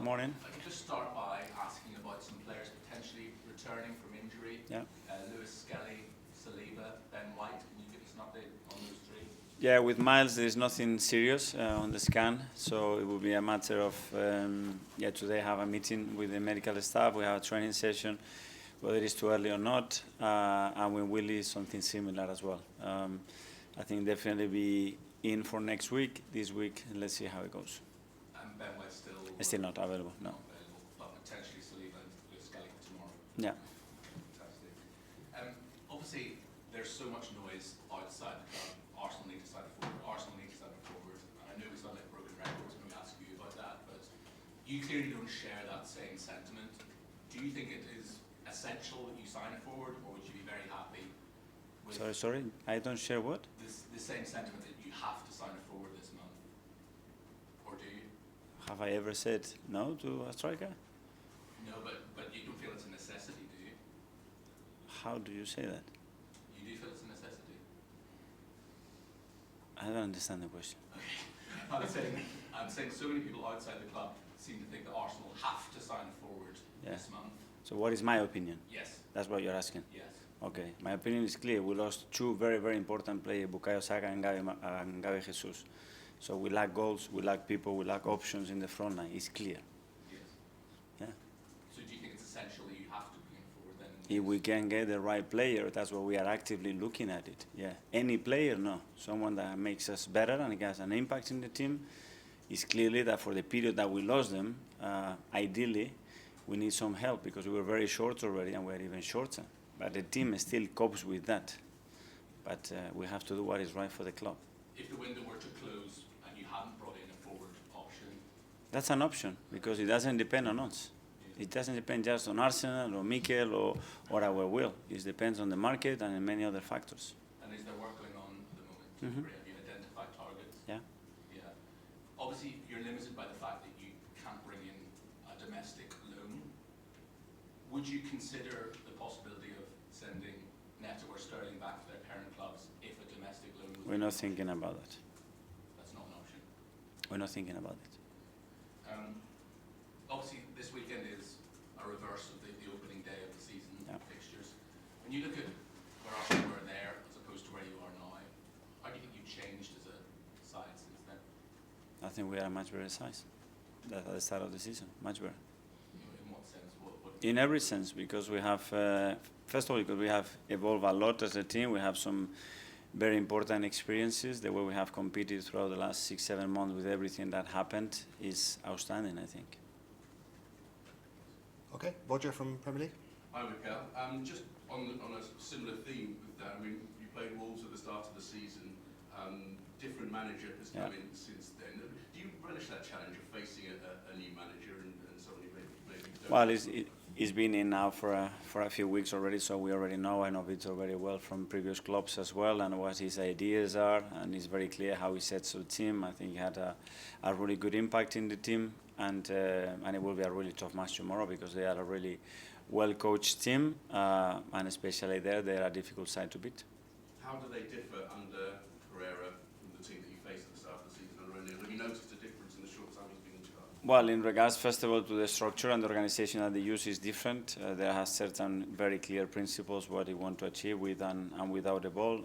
Morning. I could just start by asking about some players potentially returning from injury. Yeah. Lewis, Skelly, Saliba, Ben White. Can you give us an update on those three? Yeah, with Miles, there is nothing serious on the scan, so it will be a matter of today have a meeting with the medical staff. We have a training session, whether it's too early or not, and with Willie, something similar as well. I think definitely be in for next week. This week, let's see how it goes. And Ben White still not available, no. Not available, but potentially Saliba and Lewis, Skelly tomorrow. Yeah. Fantastic. Obviously, there's so much noise outside the club. Arsenal need to sign a forward. Arsenal need to sign a forward. And I know we sound like broken records when we ask you about that, but you clearly don't share that same sentiment. Do you think it is essential that you sign a forward, or would you be very happy with... Sorry, I don't share what? The same sentiment that you have to sign a forward this month, or do you? Have I ever said no to a striker? No, but you don't feel it's a necessity, do you? How do you say that? You do feel it's a necessity? I don't understand the question. Okay. I'm saying so many people outside the club seem to think that Arsenal have to sign a forward this month. So what is my opinion? Yes. That's what you're asking? Yes. Okay, my opinion is clear. We lost two very, very important players, Bukayo Saka and Gabi Jesus. So we lack goals, we lack people, we lack options in the front line. It's clear. Yes. Yeah. So do you think it's essential that you have to bring forward then? If we can get the right player, that's what we are actively looking at it. Yeah. Any player, no. Someone that makes us better and has an impact in the team. It's clearly that for the period that we lost them, ideally, we need some help because we were very short already and we're even shorter. But the team still copes with that. But we have to do what is right for the club. If the window were to close and you hadn't brought in a forward option? That's an option because it doesn't depend on us. It doesn't depend just on Arsenal or Mikel or our will. It depends on the market and many other factors. And is there work going on at the moment? Have you identified targets? Yeah. Yeah. Obviously, you're limited by the fact that you can't bring in a domestic loan. Would you consider the possibility of sending Neto or Sterling back to their parent clubs if a domestic loan was... We're not thinking about that. That's not an option? We're not thinking about it. Obviously, this weekend is a reverse of the opening day of the season fixtures. When you look at where Arsenal were there as opposed to where you are now, how do you think you've changed as a side since then? I think we are a much better size at the start of the season, much better. In what sense? In every sense, because we have, first of all, because we have evolved a lot as a team. We have some very important experiences. The way we have competed throughout the last 6-7 months with everything that happened is outstanding, I think. Okay, Roger from Premier League. Hi, Mikel. Just on a similar theme with that, I mean, you played Wolves at the start of the season. Different manager has come in since then. Do you relish that challenge of facing a new manager and somebody maybe don't? Well, he's been in now for a few weeks already, so we already know. I know Victor very well from previous clubs as well, and what his ideas are, and it's very clear how he sets the team. I think he had a really good impact in the team, and it will be a really tough match tomorrow because they are a really well-coached team, and especially there, they are a difficult side to beat. How do they differ under Pereira from the team that you faced at the start of the season under O'Neill? Have you noticed a difference in the short time he's been in charge? Well, in regards, first of all, to the structure and the organization that they use is different. There are certain very clear principles what they want to achieve with and without the ball,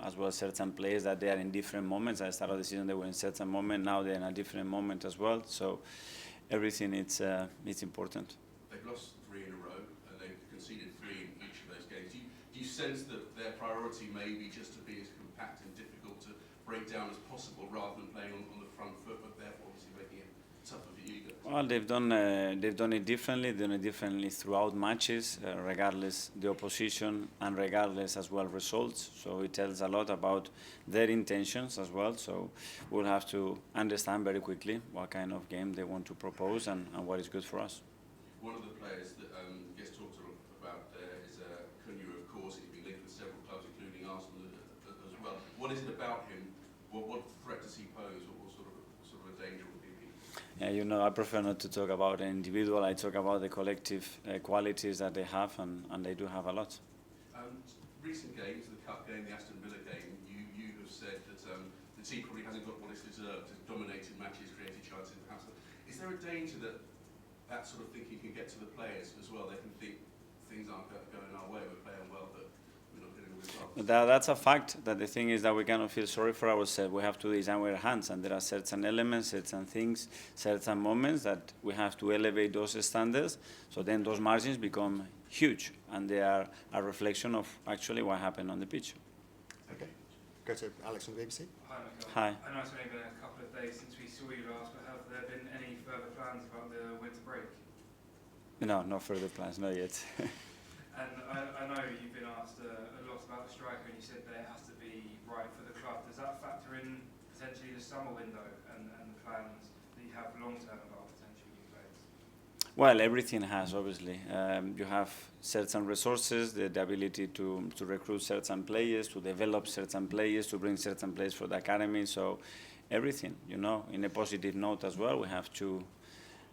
as well as certain players that they are in different moments. At the start of the season, they were in certain moment. Now they're in a different moment as well. So everything, it's important. They've lost 3 in a row, and they've conceded 3 in each of those games. Do you sense that their priority may be just to be as compact and difficult to break down as possible rather than playing on the front foot, but therefore obviously making it tougher for you guys? Well, they've done it differently. They've done it differently throughout matches, regardless the opposition and regardless as well results. So it tells a lot about their intentions as well. So we'll have to understand very quickly what kind of game they want to propose and what is good for us. One of the players that gets talked about there is Cunha, of course. He's been linked with several clubs, including Arsenal as well. What is it about him? What threat does he pose? What sort of a danger would he be? Yeah, you know, I prefer not to talk about the individual. I talk about the collective qualities that they have, and they do have a lot. Recent games, the Cup game, the Aston Villa game, you have said that the team probably hasn't got what it's deserved. It's dominated matches, created chances. Is there a danger that that sort of thinking can get to the players as well. They can think things aren't going our way, we're playing well, but we're not getting the results. That's a fact. That the thing is that we cannot feel sorry for ourselves. We have to design our hands, and there are certain elements, certain things, certain moments that we have to elevate those standards. So then those margins become huge, and they are a reflection of actually what happened on the pitch. Okay. Go to Alex from the BBC. Hi, Mikel. Hi. I know it's only been a couple of days since we saw you last, but have there been any further plans about the winter break? No further plans, not yet. And I know you've been asked a lot about the striker, and you said that it has to be right for the club. Does that factor in potentially the summer window and the plans that you have long-term about potential new players? Well, everything has, obviously. You have certain resources, the ability to recruit certain players, to develop certain players, to bring certain players for the academy. So everything, in a positive note as well. We have two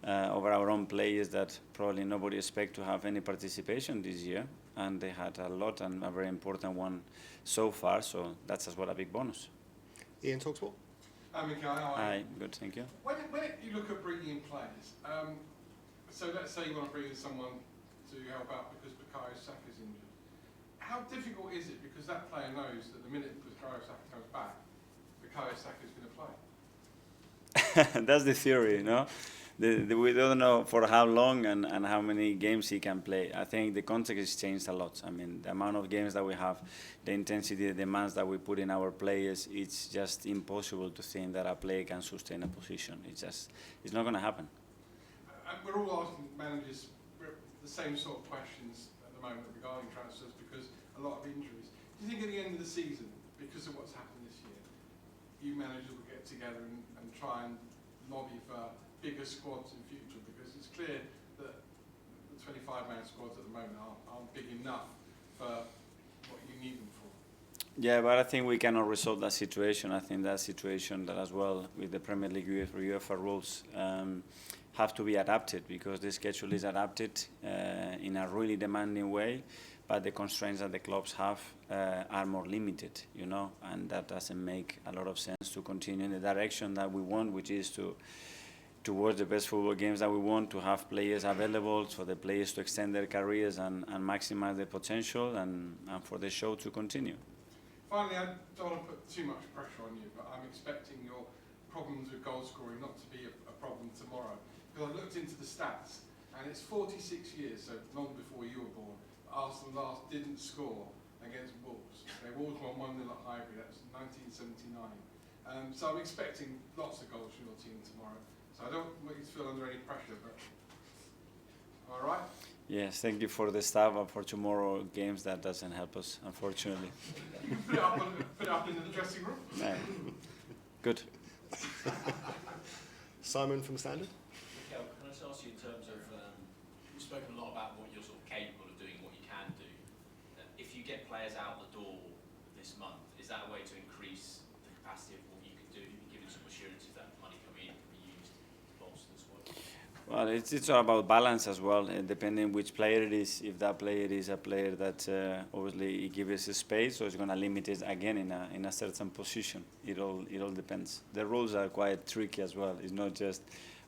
over our own players that probably nobody expect to have any participation this year. And they had a lot, and a very important one so far. So that's as well a big bonus. Ian, talkSPORT. Hi, Mikel. How are Hi, you? good, thank you. When you look at bringing in players, so let's say you want to bring in someone to help out because Bukayo Saka's injured. How difficult is it? Because that player knows that the minute Bukayo Saka comes back, Bukayo Saka's going to play. That's the theory, we don't know for how long and how many games he can play. I think the context has changed a lot. I mean, the amount of games that we have, the intensity, the demands that we put in our players, it's just impossible to think that a player can sustain a position. It's not going to happen. And we're all asking managers the same sort of questions at the moment regarding transfers because a lot of injuries. Do you think at the end of the season, because of what's happened this year, you managers will get together and try and lobby for bigger squads in future? Because it's clear that the 25-man squads at the moment aren't big enough for what you need them for. Yeah, but I think we cannot resolve that situation. I think that situation that as well with the Premier League UEFA rules have to be adapted because the schedule is adapted in a really demanding way, but the constraints that the clubs have are more limited, and that doesn't make a lot of sense to continue in the direction that we want, which is towards the best football games that we want, to have players available for the players to extend their careers and maximize their potential and for the show to continue. Finally, I don't want to put too much pressure on you, but I'm expecting your problems with goal scoring not to be a problem tomorrow. Because I looked into the stats, and it's 46 years, so long before you were born, Arsenal last didn't score against Wolves. Wolves won 1-0 at Highbury, that was 1979. So I'm expecting lots of goals from your team tomorrow. So I don't want you to feel under any pressure, but all right? Yes, thank you for the staff, but for tomorrow games that doesn't help us, unfortunately. You can put it up in the dressing room. Yeah. Good. Simon from Standard. Mikel, can I just ask you in terms of, we've spoken a lot about what you're sort of capable of doing, what you can do. If you get players out the door this month, is that a way to increase the capacity of what you can do? You've given some assurances that money coming in can be used to bolster the squad. Well, it's all about balance as well, depending which player it is. If that player is a player that obviously it gives us space, so it's going to limit it again in a certain position. It all depends. The rules are quite tricky as well. It's not just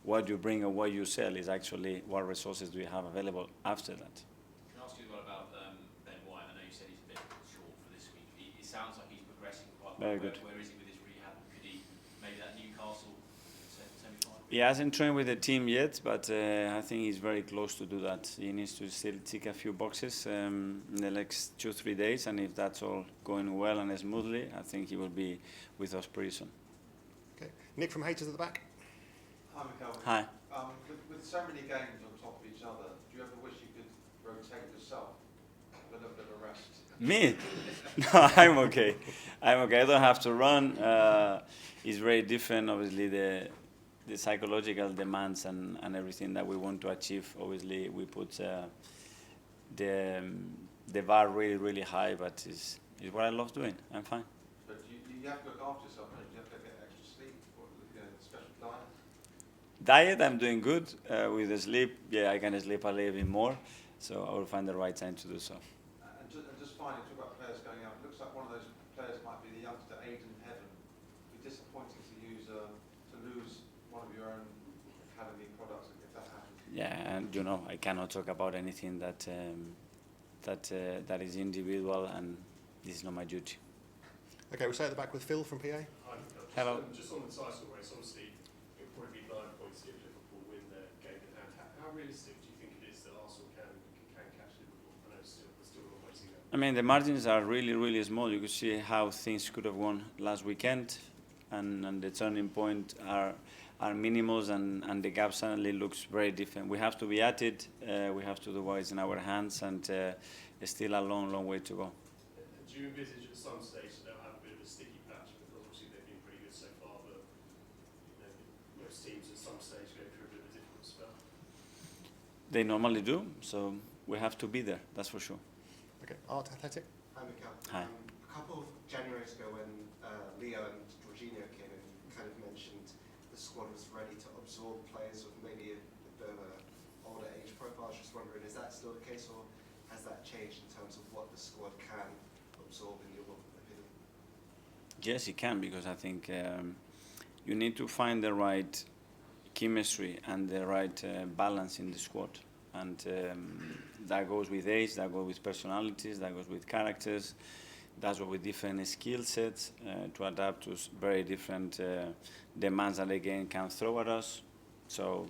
what you bring or what you sell. It's actually what resources do you have available after that. Can I ask you as well about Ben White? I know you said he's a bit short for this week. It sounds like he's progressing quite well. Very good. Where is he with his rehab? Could he maybe that Newcastle semi-final? He hasn't trained with the team yet, but I think he's very close to do that. He needs to still tick a few boxes in the next 2-3 days, and if that's all going well and smoothly, I think he will be with us pretty soon. Okay. Nick from Haters at the back. Hi, Mikel. Hi. With so many games on top of each other, do you ever wish you could rotate yourself with a little bit of rest? Me? No, I'm okay. I'm okay. I don't have to run. It's very different, obviously, the psychological demands and everything that we want to achieve. Obviously, we put the bar really, really high, but it's what I love doing. I'm fine. But you have to look after yourself, don't you? You have to get extra sleep, or special diet. Diet, I'm doing good. With the sleep, yeah, I can sleep a little bit more, so I will find the right time to do so. And just finally, talk about players going out. It looks like one of those players might be the youngster Aiden Heaven. It'd be disappointing to lose one of your own academy products if that happens. Yeah, and you know, I cannot talk about anything that that is individual, and this is not my duty. Okay, we'll stay at the back with Phil from PA. Hi, Mikel. Hello. Just on the title race, obviously it will probably be 9 points if Liverpool win their game in hand. How realistic do you think it is that Arsenal can catch Liverpool? I know we're still a long way to go. I mean, the margins are really, really small. You could see how things could have gone last weekend, and the turning point are minimals, and the gap suddenly looks very different. We have to be at it. We have to do what is in our hands, and it's still a long, long way to go. Do you envisage at some stage that they'll have a bit of a sticky patch? Because obviously they've been pretty good so far, but you know, most teams at some stage go through a bit of a difficult spell. They normally do, so we have to be there. That's for sure. Okay, Art Athletic. Hi, Mikel. Hi. A couple of Januaries ago when Leo and Jorginho came in, you kind of mentioned the squad was ready to absorb players with maybe a bit of an older age profile. I was just wondering, is that still the case, or has that changed in terms of what the squad can absorb in your opinion? Yes, it can, because I think you need to find the right chemistry and the right balance in the squad. And that goes with age, that goes with personalities, that goes with characters, that's what with different skill sets to adapt to very different demands that the game can throw at us. So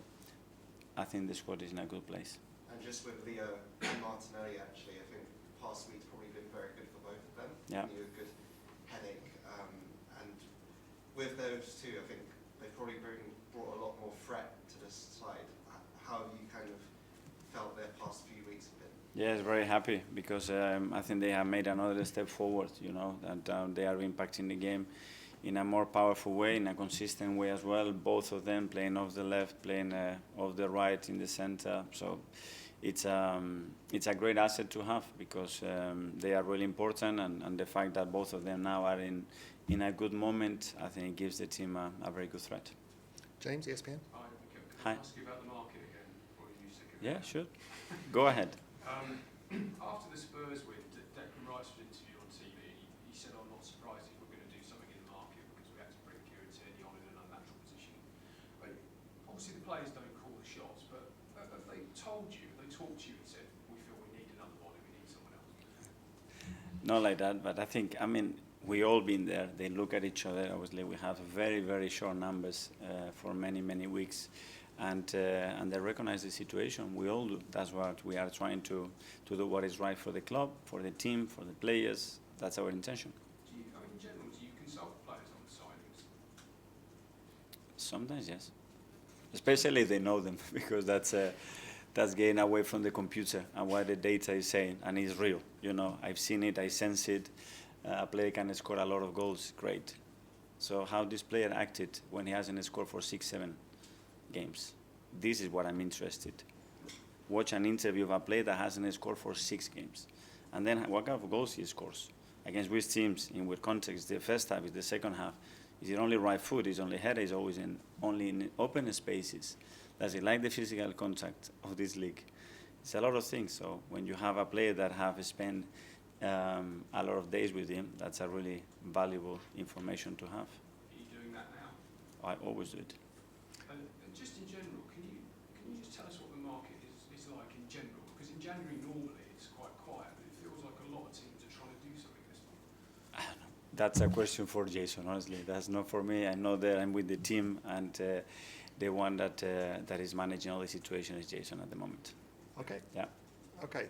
I think the squad is in a good place. And just with Leo and Martinelli, actually, I think the past week's probably been very good for both of them. Yeah. You a good headache. And with those two, I think they've probably brought a lot more threat to this side. How have you kind of felt their past few weeks have been? Yes, very happy, because I think they have made another step forward, you know, that they are impacting the game in a more powerful way, in a consistent way as well. Both of them playing off the left, playing off the right, in the center. So it's a great asset to have, because they are really important, and the fact that both of them now are in a good moment, I think it gives the team a very good threat. James, ESPN. Hi, Mikel. Can Hi. I ask you about the market again? Or are you sick of it? Yeah, sure. Go ahead. After the Spurs win, Declan Rice was interviewed on TV. He said, "I'm not surprised if we're going to do something in the market because we had to bring Kieran Tierney on in an unnatural position." But obviously, the players don't call the shots, but have they told you, have they talked to you and said, "We feel we need another body, we need someone else"? Not like that, but I think, I mean, we all been there. They look at each other. Obviously, we have very, very short numbers for many, many weeks. And they recognize the situation. We all do. That's what we are trying to do, what is right for the club, for the team, for the players. That's our intention. Do you, I mean, in general, do you consult players on the signings? Sometimes, yes. Especially if they know them, because that's getting away from the computer and what the data is saying, and it's real. You know, I've seen it, I sense it. A player can score a lot of goals, great. So how this player acted when he hasn't scored for 6-7 games. This is what I'm interested. Watch an interview of a player that hasn't scored for 6 games, and then what kind of goals he scores against which teams, in what context. The first half, is the second half. Is it only right foot? Is only header? Is always only in open spaces? Does he like the physical contact of this league? It's a lot of things. So when you have a player that have spent a lot of days with him, that's a really valuable information to have. Are you doing that now? I always do it. And just in general, can you just tell us what the market is like in general? Because in January normally it's quite quiet, but it feels like a lot of teams are trying to do something this time. That's a question for Jason, honestly. That's not for me. I know that I'm with the team, and the one that is managing all the situation is Jason at the moment. Okay. Yeah. Okay.